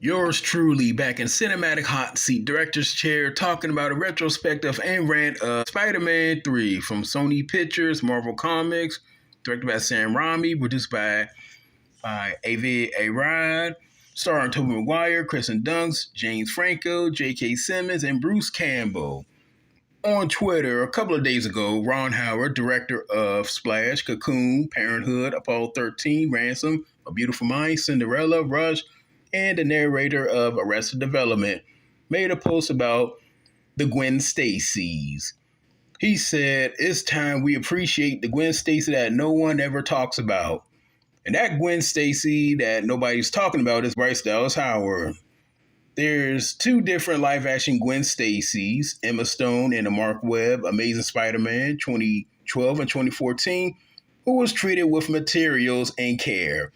Yours truly back in Cinematic Hot Seat Director's Chair talking about a retrospective and rant of Spider-Man 3 from Sony Pictures, Marvel Comics, directed by Sam Raimi, produced by Avi Arad, starring Tobey Maguire, Kristen Dunst, James Franco, J.K. Simmons, and Bruce Campbell. On Twitter a couple of days ago, Ron Howard, director of Splash, Cocoon, Parenthood, Apollo 13, Ransom, A Beautiful Mind, Cinderella, Rush, and the narrator of Arrested Development, made a post about the Gwen Stacy's. He said, "It's time we appreciate the Gwen Stacy that no one ever talks about." And that Gwen Stacy that nobody's talking about is Bryce Dallas Howard. There's two different live-action Gwen Stacy's, Emma Stone in the Mark Webb Amazing Spider-Man 2012 and 2014, who was treated with materials and care.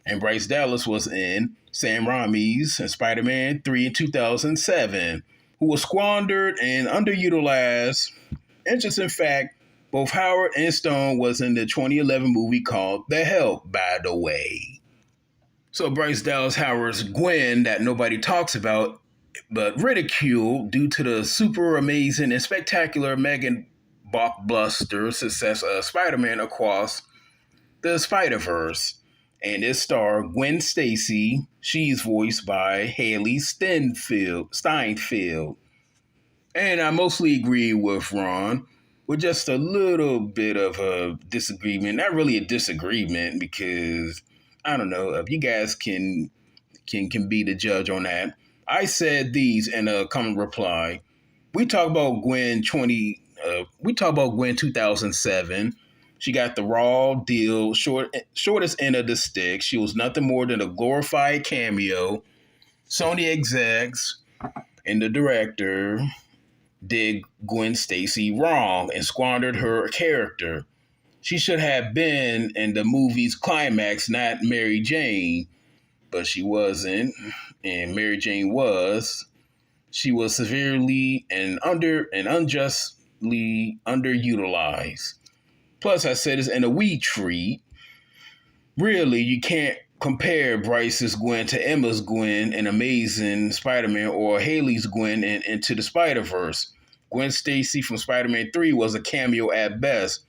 And Bryce Dallas was in Sam Raimi's Spider-Man 3 in 2007, who was squandered and underutilized. Interesting fact, both Howard and Stone was in the 2011 movie called The Help, by the way. So Bryce Dallas Howard's Gwen that nobody talks about, but ridiculed due to the super amazing and spectacular mega blockbuster success of Spider-Man Across the Spider-Verse. And its star Gwen Stacy, she's voiced by Haley Steinfeld. And I mostly agree with Ron, with just a little bit of a disagreement. Not really a disagreement, because I don't know if you guys can be the judge on that. I said these in a common reply. We talk about Gwen 2007. She got the raw deal, shortest end of the stick. She was nothing more than a glorified cameo. Sony execs and the director did Gwen Stacy wrong and squandered her character. She should have been in the movie's climax, not Mary Jane, but she wasn't, and Mary Jane was. She was severely and unjustly underutilized. Plus, I said this in a wee treat. Really, you can't compare Bryce's Gwen to Emma's Gwen in Amazing Spider-Man or Haley's Gwen in Into the Spider-Verse. Gwen Stacy from Spider-Man 3 was a cameo at best.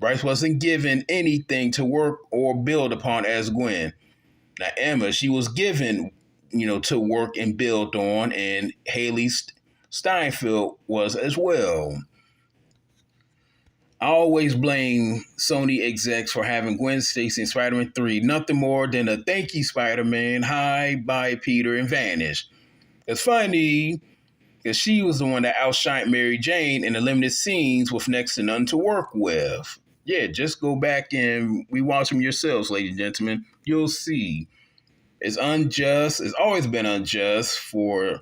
Bryce wasn't given anything to work or build upon as Gwen. Now, Emma, she was given, to work and build on, and Haley Steinfeld was as well. I always blame Sony execs for having Gwen Stacy in Spider-Man 3 nothing more than a thank you, Spider-Man, hi, bye, Peter, and vanish. It's funny because she was the one that outshined Mary Jane in the limited scenes with next to none to work with. Yeah, just go back and rewatch them yourselves, ladies and gentlemen. You'll see. It's unjust. It's always been unjust for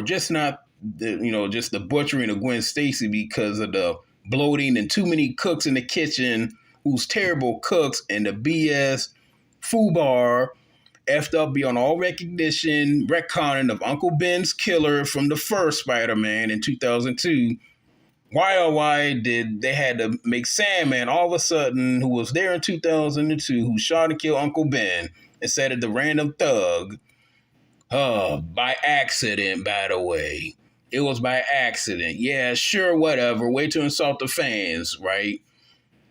just not just the butchering of Gwen Stacy because of the bloating and too many cooks in the kitchen who's terrible cooks and the BS foobar effed up beyond all recognition retconning of Uncle Ben's killer from the first Spider-Man in 2002. Why did they had to make Sandman all of a sudden, who was there in 2002, who shot and killed Uncle Ben, instead of the random thug? By accident, by the way. It was by accident. Yeah, sure, whatever. Way to insult the fans, right?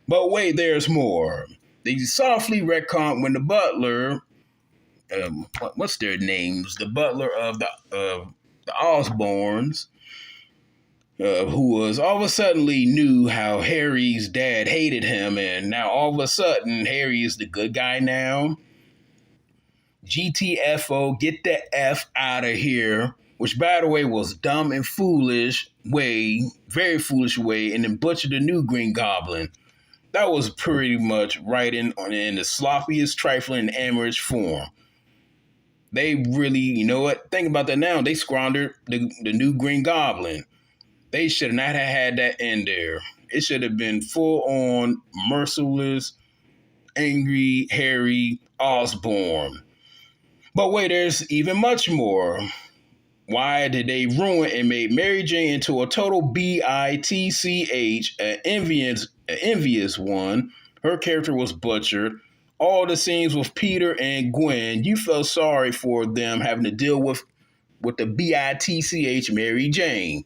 But wait, there's more. They softly retcon when the butler, what's their names? The butler of the Osborns, who was all of a sudden knew how Harry's dad hated him, and now all of a sudden Harry is the good guy now. GTFO, get the F out of here. Which, by the way, was dumb and foolish way, very foolish way, and then butchered the new Green Goblin. That was pretty much writing in the sloppiest, trifling, and amateurish form. They really, you know what? Think about that now. They squandered the new Green Goblin. They should not have had that in there. It should have been full-on, merciless, angry Harry Osborn. But wait, there's even much more. Why did they ruin and make Mary Jane into a total bitch, an envious one? Her character was butchered. all the scenes with Peter and Gwen, you felt sorry for them having to deal with the bitch Mary Jane.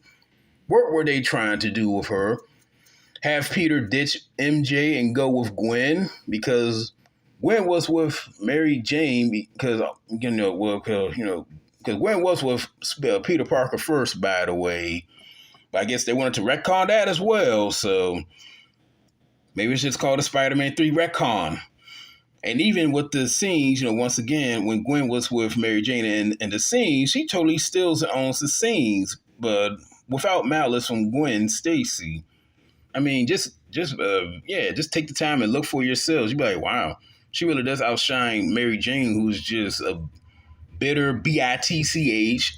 What were they trying to do with her? Have Peter ditch MJ and go with Gwen? Because Gwen was with Mary Jane because because Gwen was with Peter Parker first, by the way. But I guess they wanted to retcon that as well. So maybe it's just called the Spider-Man 3 retcon. And even with the scenes, once again, when Gwen was with Mary Jane in the scenes, she totally steals and owns the scenes, but without malice from Gwen Stacy. I mean, just take the time and look for yourselves. You'd be like, wow, she really does outshine Mary Jane, who's just a bitter bitch.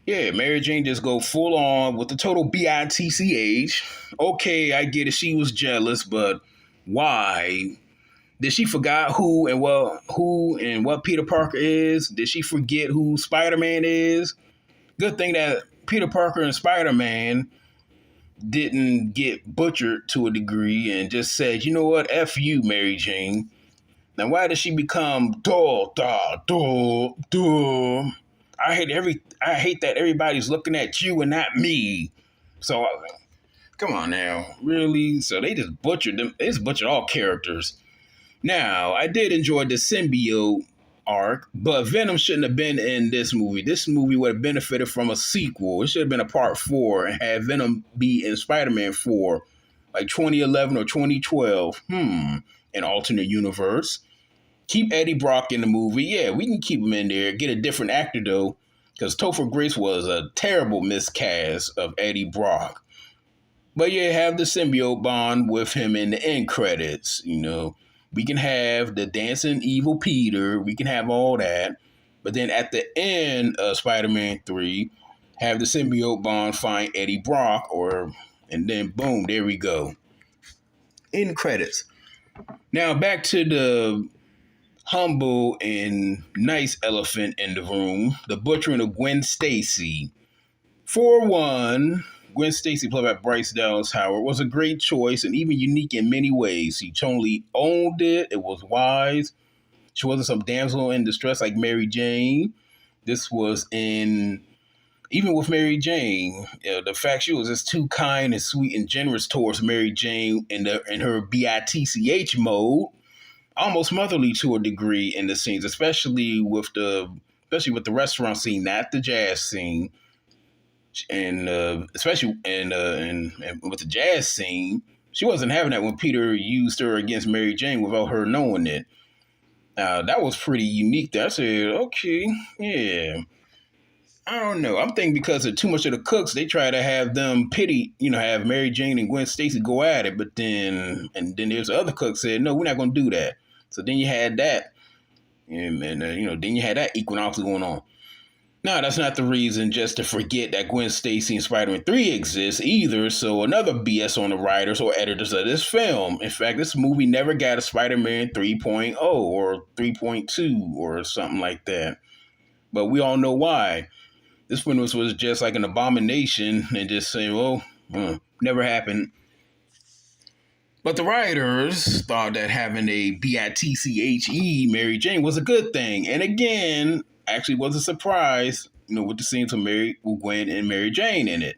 Yeah, Mary Jane just go full on with the total bitch. Okay, I get it. She was jealous, but why? Did she forgot who and what Peter Parker is? Did she forget who Spider-Man is? Good thing that Peter Parker and Spider-Man didn't get butchered to a degree and just said, you know what, F you, Mary Jane. Now, why did she become dull? I hate that everybody's looking at you and not me. So, come on now, really? So they just butchered them. They just butchered all characters. Now, I did enjoy the symbiote arc, but Venom shouldn't have been in this movie. This movie would have benefited from a sequel. It should have been a part 4 and had Venom be in Spider-Man 4, like 2011 or 2012. An alternate universe. Keep Eddie Brock in the movie. Yeah, we can keep him in there. Get a different actor, though, because Topher Grace was a terrible miscast of Eddie Brock. But yeah, have the symbiote bond with him in the end credits, We can have the dancing evil Peter. We can have all that. But then at the end of Spider-Man 3, have the symbiote bond find Eddie Brock, and then boom, there we go. End credits. Now back to the humble and nice elephant in the room, the butchering of Gwen Stacy. For one, Gwen Stacy, played by Bryce Dallas Howard, was a great choice and even unique in many ways. She totally owned it. It was wise. She wasn't some damsel in distress like Mary Jane. This was even with Mary Jane, the fact she was just too kind and sweet and generous towards Mary Jane in her bitch mode, almost motherly to a degree in the scenes, especially with the restaurant scene, not the jazz scene. And especially and with the jazz scene, she wasn't having that when Peter used her against Mary Jane without her knowing it. That was pretty unique. I said, okay, yeah. I don't know. I'm thinking because of too much of the cooks, they try to have them have Mary Jane and Gwen Stacy go at it. But then there's the other cook said, no, we're not going to do that. So then you had that, and then you had that equinox going on. Now, that's not the reason just to forget that Gwen Stacy and Spider-Man 3 exists either, so another BS on the writers or editors of this film. In fact, this movie never got a Spider-Man 3.0 or 3.2 or something like that. But we all know why. This one was just like an abomination and just saying, well, never happened. But the writers thought that having a bitche Mary Jane was a good thing. And again, actually was a surprise, with the scenes with Gwen and Mary Jane in it.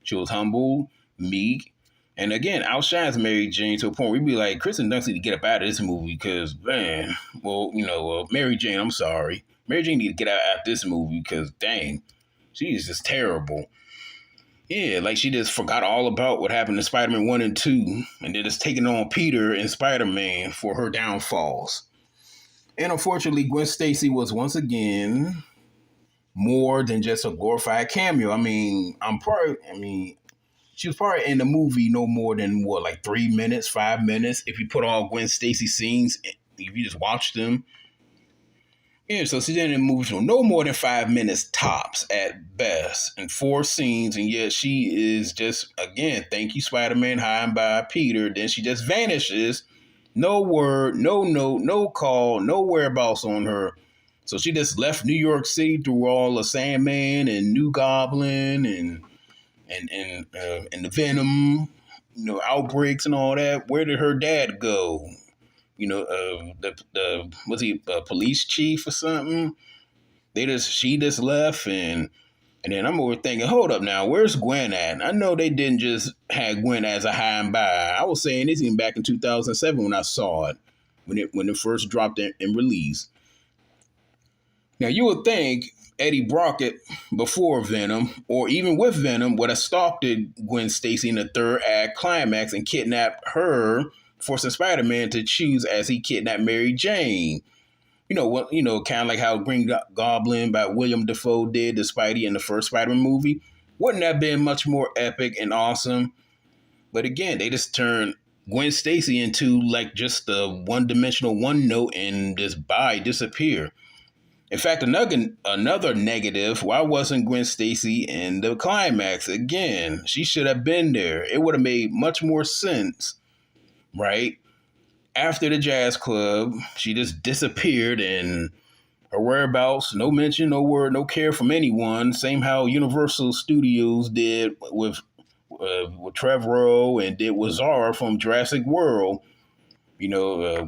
She was humble, meek, and again, outshines Mary Jane to a point where we'd be like, Kristen Dunst need to get up out of this movie because, man, Mary Jane, I'm sorry. Mary Jane need to get out of this movie because, dang, she's just terrible. Yeah, like she just forgot all about what happened in Spider-Man 1 and 2, and then just taking on Peter and Spider-Man for her downfalls. And unfortunately, Gwen Stacy was once again more than just a glorified cameo. She was probably in the movie no more than 3 minutes, 5 minutes. If you put all Gwen Stacy scenes, if you just watch them. Yeah, so she's in the movie for no more than 5 minutes tops at best, and 4 scenes, and yet she is just, again, thank you, Spider-Man, hi and bye, Peter. Then she just vanishes. No word, no note, no call, no whereabouts on her. So she just left New York City through all of Sandman and New Goblin and the Venom, outbreaks and all that. Where did her dad go? the was he a police chief or something? She just left, and then I'm over thinking, hold up now, where's Gwen at? I know they didn't just have Gwen as a high and by. I was saying this even back in 2007 when I saw it, when it first dropped in release. Now you would think Eddie Brockett before Venom, or even with Venom, would have stalked Gwen Stacy in the third act climax and kidnapped her, forcing Spider-Man to choose as he kidnapped Mary Jane. Kind of like how Green Goblin by William Dafoe did to Spidey in the first Spider-Man movie. Wouldn't that have been much more epic and awesome? But again, they just turned Gwen Stacy into like just a one-dimensional one note and just disappear. In fact, another negative, why wasn't Gwen Stacy in the climax? Again, she should have been there. It would have made much more sense, right? After the jazz club, she just disappeared, and her whereabouts, no mention, no word, no care from anyone. Same how Universal Studios did with Trevorrow and did with Zara from Jurassic World.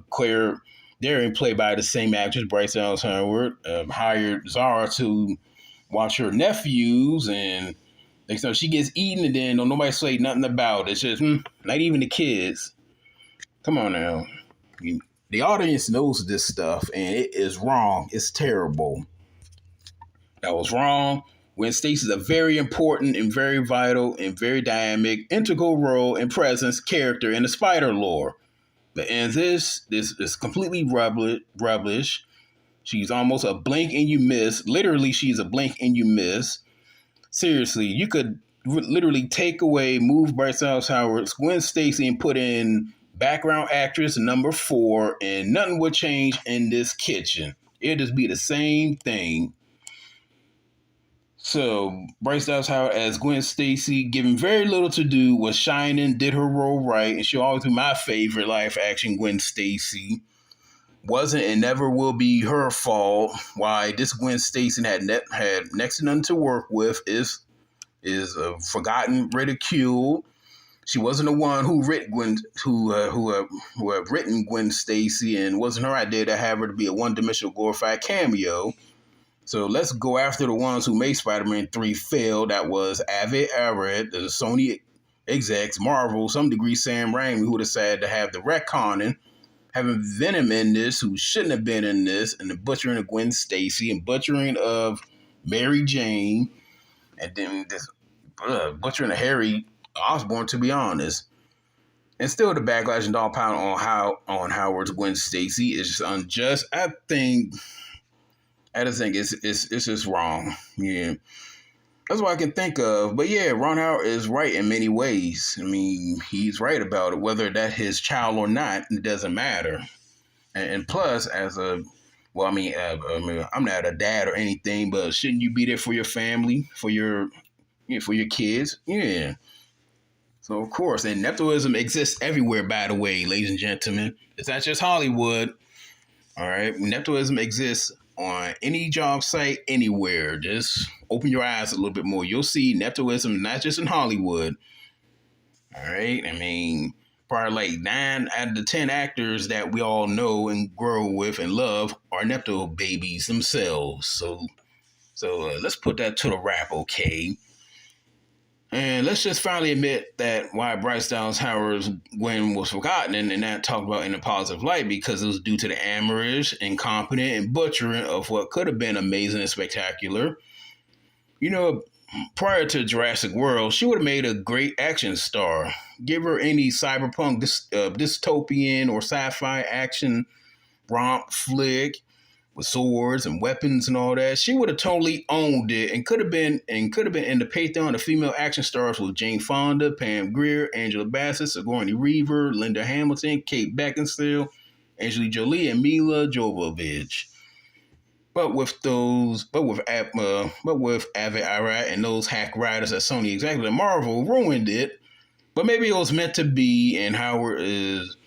Claire Daring, played by the same actress, Bryce Dallas Howard, hired Zara to watch her nephews, and she gets eaten, and then don't nobody say nothing about it. It's just not even the kids. Come on now. The audience knows this stuff, and it is wrong. It's terrible. That was wrong. Gwen Stacy is a very important and very vital and very dynamic, integral role and presence character in the Spider lore. And this is completely rubbish. She's almost a blink and you miss. Literally, she's a blink and you miss. Seriously, you could literally move Bryce Dallas Howard's Gwen Stacy and put in background actress number 4, and nothing would change in this kitchen. It'd just be the same thing. So Bryce Dallas Howard as Gwen Stacy, given very little to do, was shining, did her role right, and she'll always be my favorite live action Gwen Stacy. Wasn't and never will be her fault. Why this Gwen Stacy had next to nothing to work with is forgotten, ridiculed. She wasn't the one who had written Gwen Stacy, and wasn't her idea to have her to be a one-dimensional glorified cameo. So let's go after the ones who made Spider-Man 3 fail. That was Avi Arad, the Sony execs, Marvel, some degree Sam Raimi, who decided to have the retconning, having Venom in this, who shouldn't have been in this, and the butchering of Gwen Stacy, and butchering of Mary Jane, and then this butchering of Harry Osborn, to be honest. And still the backlash and dog pound on Howard's Gwen Stacy is just unjust. I just think it's just wrong. Yeah. That's what I can think of. But yeah, Ron Howard is right in many ways. I mean, he's right about it. Whether that's his child or not, it doesn't matter. And plus, I'm not a dad or anything, but shouldn't you be there for your family, for your kids? Yeah. So, of course, and nepotism exists everywhere, by the way, ladies and gentlemen. It's not just Hollywood. All right? Nepotism exists on any job site, anywhere. Just open your eyes a little bit more. You'll see nepotism not just in Hollywood. All right? I mean, probably like 9 out of the 10 actors that we all know and grow with and love are nepo babies themselves. So let's put that to the rap, okay? And let's just finally admit that why Bryce Dallas Howard's Gwen was forgotten and not talked about in a positive light, because it was due to the amateurish, incompetent, and butchering of what could have been amazing and spectacular. Prior to Jurassic World, she would have made a great action star. Give her any cyberpunk, dystopian, or sci-fi action romp flick with swords and weapons and all that, she would have totally owned it, and could have been in the pantheon of female action stars with Jane Fonda, Pam Grier, Angela Bassett, Sigourney Weaver, Linda Hamilton, Kate Beckinsale, Angelina Jolie, and Mila Jovovich. But with Avi Arad and those hack writers at Sony Executive and Marvel ruined it. But maybe it was meant to be, and Howard is,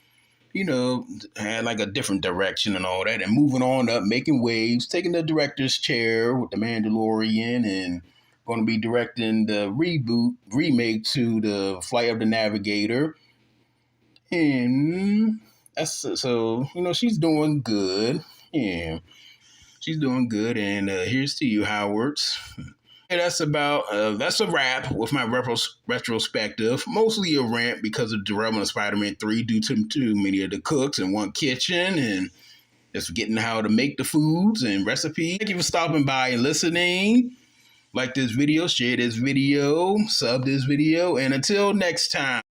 had like a different direction and all that, and moving on up, making waves, taking the director's chair with The Mandalorian, and going to be directing the remake to The Flight of the Navigator. And That's so she's doing good. Yeah, she's doing good. And here's to you, Howards. And that's a wrap with my retrospective. Mostly a rant because of the development of Spider-Man 3 due to too many of the cooks in one kitchen and just forgetting how to make the foods and recipes. Thank you for stopping by and listening. Like this video, share this video, sub this video, and until next time.